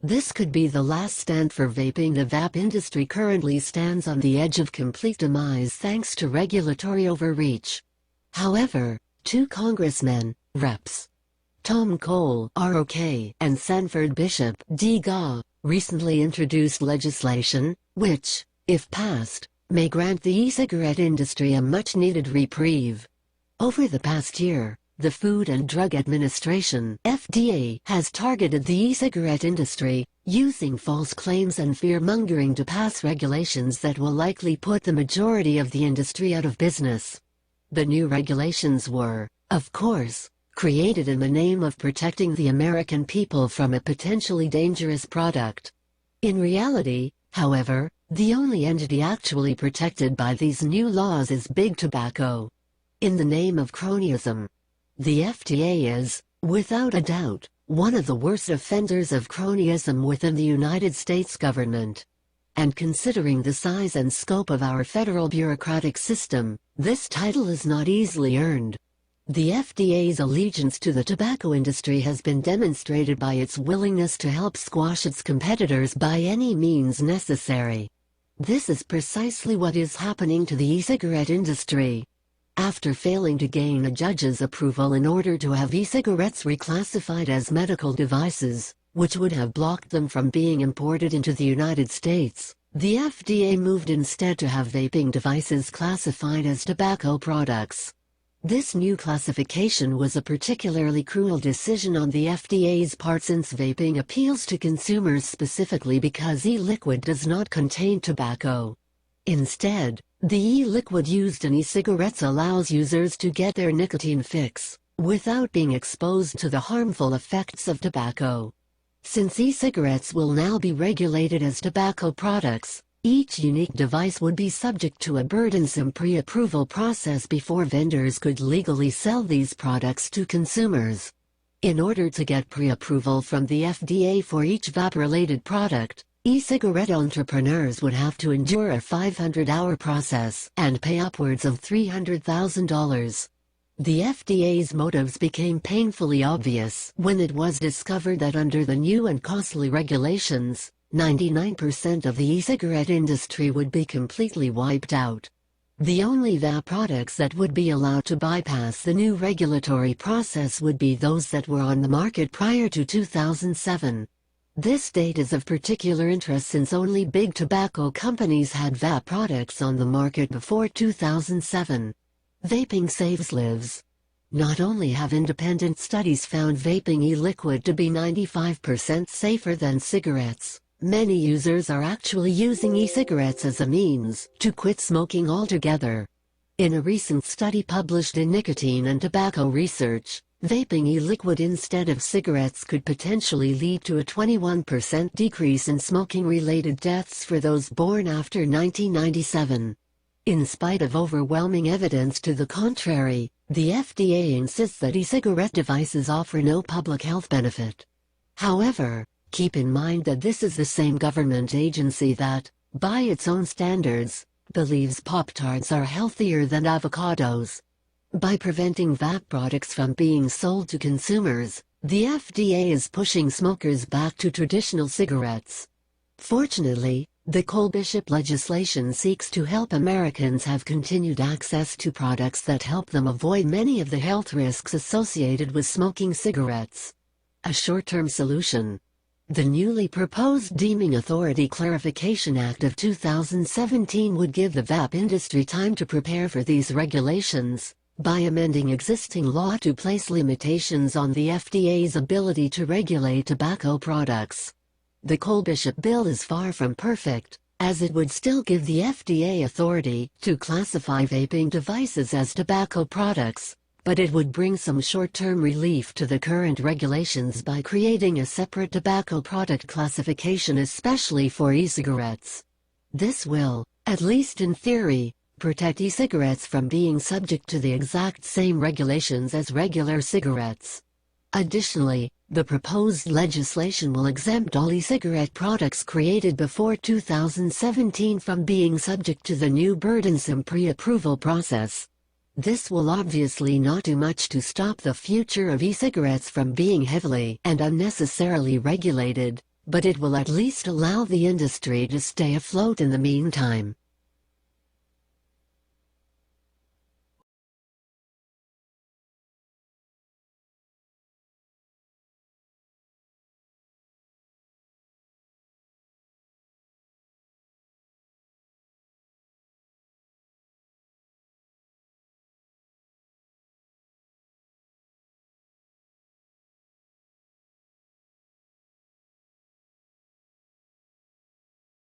This could be the last stand for vaping. The vape industry currently stands on the edge of complete demise thanks to regulatory overreach. However, two congressmen, Reps. Tom Cole (ROK) and Sanford Bishop (DGA), recently introduced legislation, which, if passed, may grant the e-cigarette industry a much-needed reprieve. Over the past year, the Food and Drug Administration (FDA) has targeted the e-cigarette industry, using false claims and fear-mongering to pass regulations that will likely put the majority of the industry out of business. The new regulations were, of course, created in the name of protecting the American people from a potentially dangerous product. In reality, however, the only entity actually protected by these new laws is Big Tobacco. In the name of cronyism, the FDA is, without a doubt, one of the worst offenders of cronyism within the United States government. And considering the size and scope of our federal bureaucratic system, this title is not easily earned. The FDA's allegiance to the tobacco industry has been demonstrated by its willingness to help squash its competitors by any means necessary. This is precisely what is happening to the e-cigarette industry. After failing to gain a judge's approval in order to have e-cigarettes reclassified as medical devices, which would have blocked them from being imported into the United States, the FDA moved instead to have vaping devices classified as tobacco products. This new classification was a particularly cruel decision on the FDA's part, since vaping appeals to consumers specifically because e-liquid does not contain tobacco. Instead, the e-liquid used in e-cigarettes allows users to get their nicotine fix, without being exposed to the harmful effects of tobacco. Since e-cigarettes will now be regulated as tobacco products, each unique device would be subject to a burdensome pre-approval process before vendors could legally sell these products to consumers. In order to get pre-approval from the FDA for each vape-related product, e-cigarette entrepreneurs would have to endure a 500-hour process and pay upwards of $300,000. The FDA's motives became painfully obvious when it was discovered that under the new and costly regulations, 99% of the e-cigarette industry would be completely wiped out. The only vape products that would be allowed to bypass the new regulatory process would be those that were on the market prior to 2007. This date is of particular interest since only big tobacco companies had vape products on the market before 2007. Vaping saves lives. Not only have independent studies found vaping e-liquid to be 95% safer than cigarettes, many users are actually using e-cigarettes as a means to quit smoking altogether. In a recent study published in Nicotine and Tobacco Research, vaping e-liquid instead of cigarettes could potentially lead to a 21% decrease in smoking-related deaths for those born after 1997. In spite of overwhelming evidence to the contrary, the FDA insists that e-cigarette devices offer no public health benefit. However, keep in mind that this is the same government agency that, by its own standards, believes Pop-Tarts are healthier than avocados. By preventing vape products from being sold to consumers, the FDA is pushing smokers back to traditional cigarettes. Fortunately, the Cole-Bishop legislation seeks to help Americans have continued access to products that help them avoid many of the health risks associated with smoking cigarettes. A short-term solution. The newly proposed Deeming Authority Clarification Act of 2017 would give the vape industry time to prepare for these regulations, by amending existing law to place limitations on the FDA's ability to regulate tobacco products. The Cole-Bishop bill is far from perfect, as it would still give the FDA authority to classify vaping devices as tobacco products, but it would bring some short-term relief to the current regulations by creating a separate tobacco product classification especially for e-cigarettes. This will, at least in theory, protect e-cigarettes from being subject to the exact same regulations as regular cigarettes. Additionally, the proposed legislation will exempt all e-cigarette products created before 2017 from being subject to the new burdensome pre-approval process. This will obviously not do much to stop the future of e-cigarettes from being heavily and unnecessarily regulated, but it will at least allow the industry to stay afloat in the meantime.